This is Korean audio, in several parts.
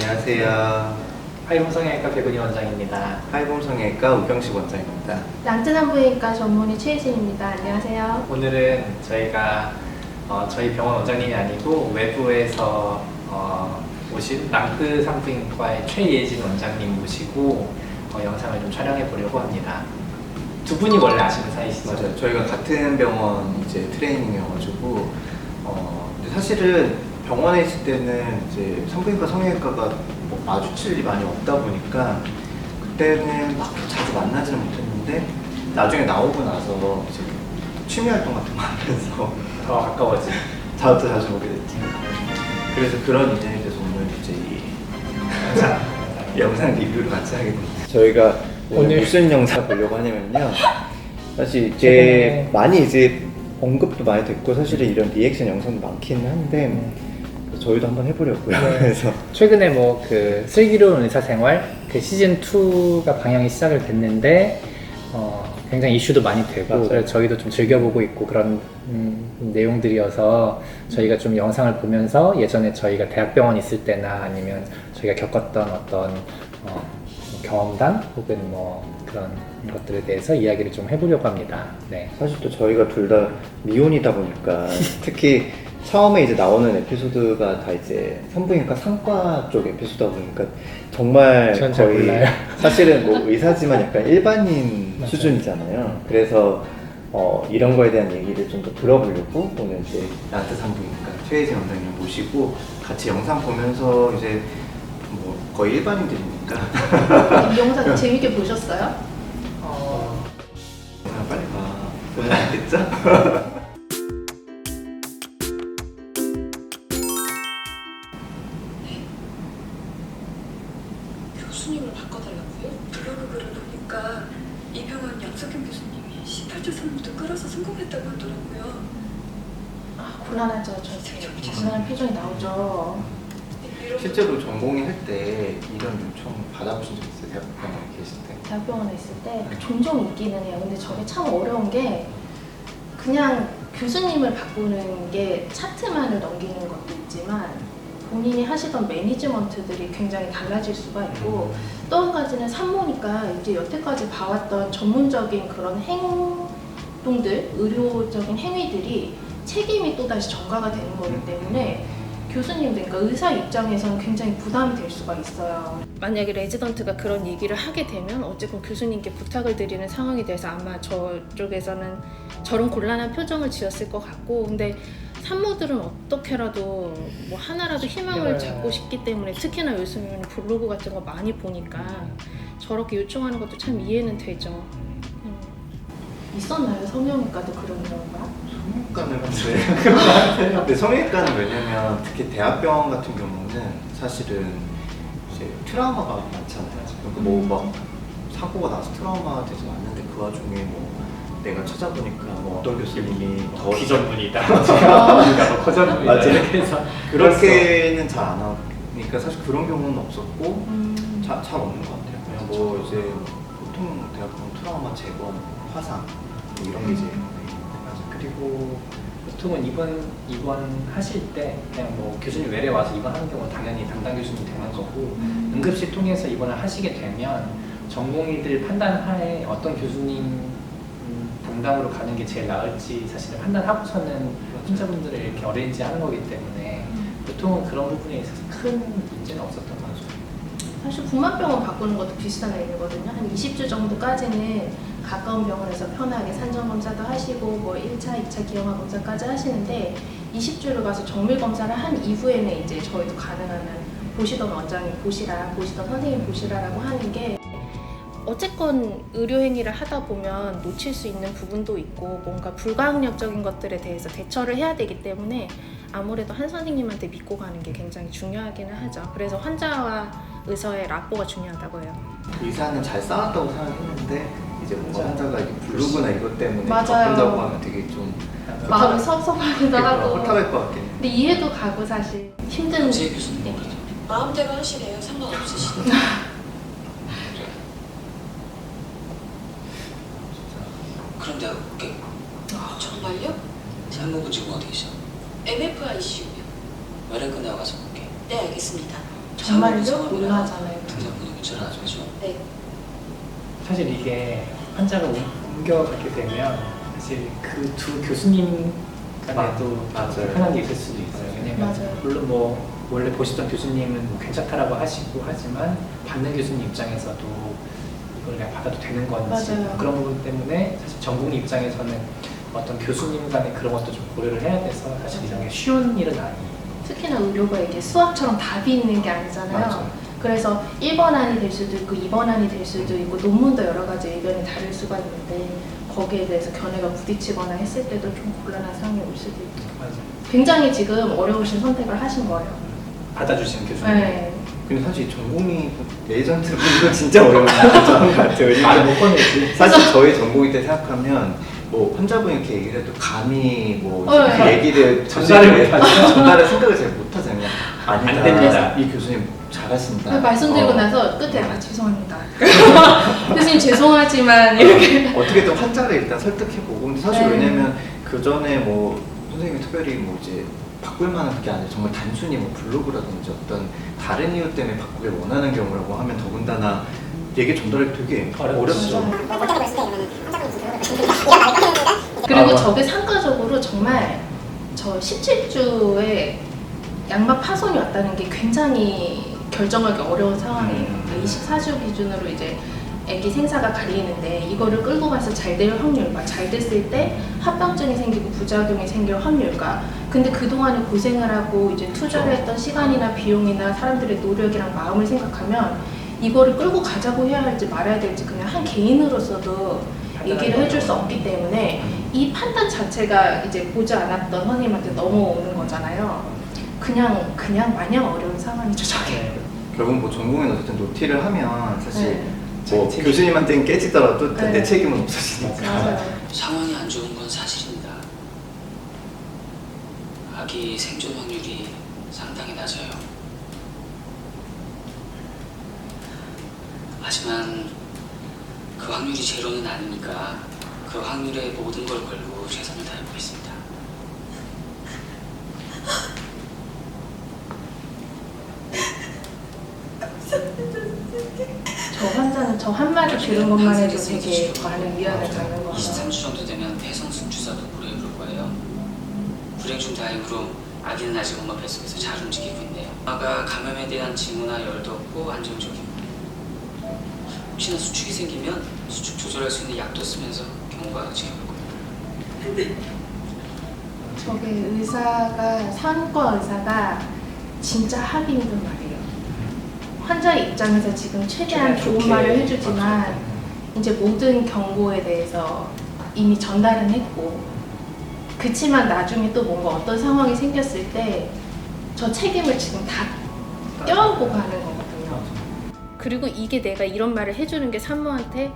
안녕하세요. 하이봄성형외과 백은희 원장입니다. 하이봄성형외과 우경식 원장입니다. 랑트산부인과 전문의 최혜진입니다. 안녕하세요. 오늘은 저희가 저희 병원 원장님이 아니고 외부에서 오신 랑트산부인과의 최예진 원장님 모시고 영상을 좀 촬영해 보려고 합니다. 두 분이 원래 아시는 사이시죠? 맞아요. 저희가 같은 병원 이제 트레이닝이어가지고 근데 사실은 병원에 있을 때는 이제 산부인과 성형외과가 뭐 마주칠 일이 많이 없다 보니까 그때는 막 자주 만나지는 못했는데 나중에 나오고 나서 이제 취미 활동 같은 거 하면서 더 가까워지. 자주 보게 됐지. 그래서 그런 인연이 돼서 오늘 이제 이 영상 리뷰를 같이 하게 됐어요. 저희가 오늘 무슨 영상 보려고 하냐면요. 사실 이제 많이 이제 언급도 많이 됐고 사실은 이런 리액션 영상도 많기는 한데 저희도 한번 해보려고요. 네. 그래서 최근에 뭐 그 슬기로운 의사생활 그 시즌 2가 방영이 시작을 됐는데 굉장히 이슈도 많이 되고 맞아요. 그래서 저희도 좀 즐겨보고 있고 그런 내용들이어서 저희가 좀 영상을 보면서 예전에 저희가 대학병원 있을 때나 아니면 저희가 겪었던 어떤 경험담 혹은 뭐 그런 것들에 대해서 이야기를 좀 해보려고 합니다. 네. 사실 또 저희가 둘 다 미혼이다 보니까 특히 처음에 이제 나오는 에피소드가 다 이제 산부인과 상과 쪽 에피소드다 보니까 정말 전 잘 거의 몰라요. 사실은 뭐 의사지만 약간 일반인 맞아요. 수준이잖아요. 그래서 이런 거에 대한 얘기를 좀 더 들어보려고 오늘 이제 랑트 산부인과 최혜진 원장님 모시고 같이 영상 보면서 이제 뭐 거의 일반인들이니까 이 영상 재밌게 보셨어요? 그냥 빨리 봐. 보면 알겠죠? 교수님을 바꿔달라고요? 블로그를 보니까 이 병원 양석현 교수님이 18주 산모도 끌어서 성공했다고 하더라고요. 아, 곤란하죠. 저 곤란한 표정이 나오죠. 실제로 전공의 할 때 이런 요청 받아보신 적 있어요? 대학병원에 계실 때? 대학병원에 있을 때 종종 있기는 해요. 근데 저게 참 어려운 게 그냥 교수님을 바꾸는 게 차트만을 넘기는 것도 있지만 본인이 하시던 매니지먼트들이 굉장히 달라질 수가 있고 또 한 가지는 산모니까 이제 여태까지 봐왔던 전문적인 그런 행동들, 의료적인 행위들이 책임이 또다시 전가가 되는 거기 때문에 교수님들, 그러니까 의사 입장에서는 굉장히 부담이 될 수가 있어요. 만약에 레지던트가 그런 얘기를 하게 되면 어쨌든 교수님께 부탁을 드리는 상황이 돼서 아마 저쪽에서는 저런 곤란한 표정을 지었을 것 같고, 근데 산모들은 어떻게라도 뭐 하나라도 희망을 잡고 싶기 때문에 특히나 요즘에는 블로그 같은 거 많이 보니까 저렇게 요청하는 것도 참 이해는 되죠. 있었나요? 성형외과도 그런 경우가? 성형외과는 근데 근데 성형외과는 왜냐면 특히 대학병원 같은 경우는 사실은 이제 트라우마가 많잖아요. 그러니까 뭐 막 사고가 나서 트라우마가 되지 않는데 그 와중에 뭐 내가 찾아보니까 뭐 어떤 교수님이 더 기전문이다. 제가 거전문이다. 맞아요. 이렇게 해서 그렇게는 잘 안 하니까 사실 그런 경우는 없었고 잘 없는 것 같아요. 그냥 뭐 이제 보통 대학병원 트라우마 재건, 화상 뭐 이런 게 제일 그리고 보통은 입원하실 때 그냥 뭐 교수님 외래 와서 입원하는 경우는 당연히 담당 교수님 되는 거고 응급실 통해서 입원을 하시게 되면 전공의들 판단하에 어떤 교수님 담당으로 가는 게 제일 나을지 사실은 판단하고서는 환자분들을 이렇게 어레인지 하는 거기 때문에 보통은 그런 부분에 있어서 큰 문제는 없었던 거죠. 사실 구만병원 바꾸는 것도 비슷한 의미거든요. 한 20주 정도까지는 가까운 병원에서 편하게 산전검사도 하시고 뭐 1차, 2차 기형아 검사까지 하시는데 20주를 가서 정밀 검사를 한 이후에는 이제 저희도 가능하면 보시던 원장님 보시라, 보시던 선생님 보시라라고 하는 게 어쨌건 의료행위를 하다 보면 놓칠 수 있는 부분도 있고 뭔가 불가항력적인 것들에 대해서 대처를 해야 되기 때문에 아무래도 한 선생님한테 믿고 가는 게 굉장히 중요하기는 하죠. 그래서 환자와 의사의 라포가 중요하다고 해요. 의사는 잘 싸웠다고 생각했는데 이제 뭔가 환자가 이게 블로그나 이것 때문에 맞아요. 바꾼다고 하면 되게 좀 마음이 섭섭하기도 하고 허탈할 것 같긴 해. 근데 이해도 가고 사실 힘든 제 교수님 마음대로 하시래요. 상관없으시대요. 그런데 정말요? 산모분 지금 어디 계셔? MFICU요. 외래과 내가 가서 볼게. 네, 알겠습니다. 정말요? 놀라잖아요. 등산분이 괜찮아죠. 네. 사실 이게 환자가 옮겨가게 되면 사실 그 두 교수님 간에도 맞아요. 불편한 게 있을 수도 있어요. 왜냐면 맞아요. 물론 뭐 원래 보시던 교수님은 뭐 괜찮다라고 하시고 하지만 받는 교수님 입장에서도 이걸 내가 받아도 되는 건지 맞아요. 그런 부분 때문에 사실 전공의 입장에서는 어떤 교수님 간의 그런 것도 좀 고려를 해야 돼서 사실 이런 게 쉬운 일은 아니에요. 특히나 의료가 이게 수학처럼 답이 있는 게 아니잖아요. 맞아요. 그래서 1번안이 될 수도 있고 2번안이 될 수도 있고 논문도 여러 가지 의견이 다를 수가 있는데 거기에 대해서 견해가 부딪히거나 했을 때도 좀 곤란한 상황이 올 수도 있고 맞아요. 굉장히 지금 어려우신 선택을 하신 거예요. 받아주시는 교수님. 네. 근데 사실 전공이 예전 들어보니까 진짜 어려운 것 같아요. 말을 못 꺼내지. 사실 저희 전공일 때 생각하면 뭐 환자분이 이렇게 얘기를 해도 감히 뭐 그 네. 얘기를 전달을 못하죠. 전달을 생각을 잘 못하잖아요. 아니다. 안 됩니다. 이 교수님 잘하신다. 말씀드리고 어. 나서 끝에 죄송합니다. 교수님 죄송하지만 이렇게 어떻게든 환자를 일단 설득해보고 근데 사실 네. 왜냐면 그 전에 뭐 선생님이 특별히 뭐 이제 바꿀 만한 게 아니라 정말 단순히 뭐 블로그라든지 어떤 다른 이유 때문에 바꾸길 원하는 경우라고 하면 더군다나 얘기 전달이 되게 어렵죠. 어렵죠. 그리고 아, 저게 상가적으로 정말 저 17주에 양막 파손이 왔다는 게 굉장히 결정하기 어려운 상황이에요. 24주 기준으로 이제 아기 생사가 갈리는데 이거를 끌고 가서 잘 될 확률과 잘 됐을 때 합병증이 생기고 부작용이 생길 확률과 근데 그동안에 고생을 하고 이제 투자를 했던 시간이나 비용이나 사람들의 노력이랑 마음을 생각하면 이거를 끌고 가자고 해야 할지 말아야 될지 그냥 한 개인으로서도 얘기를 해줄 수 없기 때문에 이 판단 자체가 이제 보지 않았던 선생님한테 넘어오는 거잖아요. 그냥 마냥 어려운 상황이죠, 저게. 네. 결국 뭐 전공은 어쨌든 노티를 하면 사실 네. 뭐 자기 교수님한테는 깨지더라도 네. 내 책임은 없어지니까. 맞아요. 상황이 안 좋은 건 사실입니다. 아기 생존 확률이 상당히 낮아요. 하지만 그 확률이 제로는 아니니까 그 확률에 모든 걸 걸고 최선을 다하고 있습니다. 저 환자는 저 한마디 들은 것만 해도 되게 많은 위안을 갖는 거 같아요. 23주 정도 되면 폐성순 주사도 고려해 볼 거예요. 불행 중 다행으로 아기는 아직 엄마 뱃속에서 잘 움직이고 있네요. 엄마가 감염에 대한 징후나 열도 없고 안정적이고 혹시나 수축이 생기면 수축 조절할 수 있는 약도 쓰면서 경과 지켜볼 거예요. 저게 의사가 산과 의사가 진짜 하기 힘든 말이에요. 환자의 입장에서 지금 최대한 좋은 좋게 말을 해주지만 맞아요. 이제 모든 경고에 대해서 이미 전달은 했고 그치만 나중에 또 뭔가 어떤 상황이 생겼을 때 저 책임을 지금 다 껴안고 가는 거거든요. 그리고 이게 내가 이런 말을 해주는 게 산모한테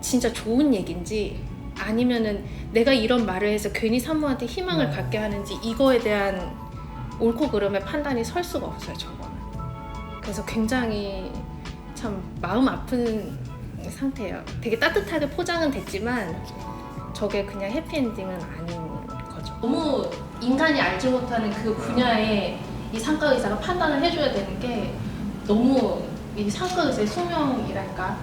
진짜 좋은 얘기인지 아니면은 내가 이런 말을 해서 괜히 산모한테 희망을 갖게 하는지 이거에 대한 옳고 그름의 판단이 설 수가 없어요, 저거는. 그래서 굉장히 참 마음 아픈 상태예요. 되게 따뜻하게 포장은 됐지만 저게 그냥 해피엔딩은 아닌 거죠. 너무 인간이 알지 못하는 그 분야에 이 상가 의사가 판단을 해줘야 되는 게 너무 이 상가 의사의 소명이랄까.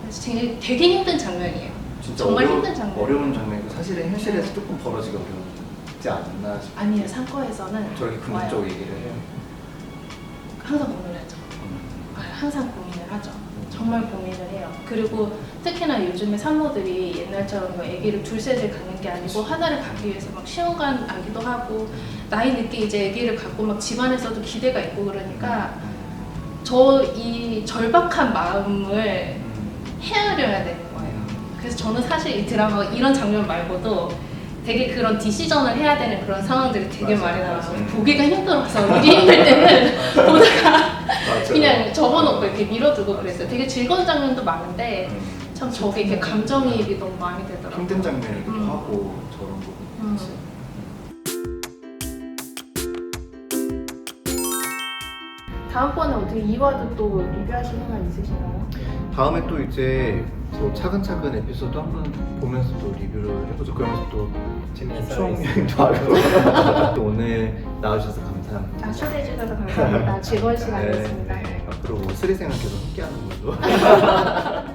그래서 되게 힘든 장면이에요. 진짜 정말 힘든 장면. 어려운 장면이고 사실은 현실에서 조금 벌어지기 어렵지 않나 싶어요. 아니에요, 상과에서는 저렇게 긍정적으로 얘기를 해요. 항상 고민을 하죠. 항상 고민을 하죠. 정말 고민을 해요. 그리고 특히나 요즘에 산모들이 옛날처럼 뭐 아기를 둘셋을 갖는 게 아니고 하나를 갖기 위해서 막 시험관 아기도 하고 나이 늦게 이제 아기를 갖고 막 집안에서도 기대가 있고 그러니까 저 이 절박한 마음을 헤아려야 되는 거예요. 그래서 저는 사실 이 드라마 이런 장면 말고도 되게 그런 디시전을 해야 되는 그런 상황들이 되게 많이 나와서 보기가 힘들어서 일이 힘들 때는 보다가 그냥 접어놓고 이렇게 밀어두고 그랬어요. 되게 즐거운 장면도 많은데 참 저게 이렇게 감정이입이 너무 많이 되더라고요. 힘든 장면이기도 하고 저런 부분이 있어요. 다음번에 어떻게 이화도 또 리뷰하실 생각 있으신가요? 다음에 또 이제 또 차근차근 에피소드 한번 보면서 또 리뷰를 해보죠. 그러면서 또 재밌는 추억 썰이 여행도 하고 또 오늘 오늘 나와주셔서 감사합니다. 초대해 주셔서 감사합니다. 즐거운 시간이었습니다. 네, 앞으로 뭐 스리 생활 계속 함께하는 걸로.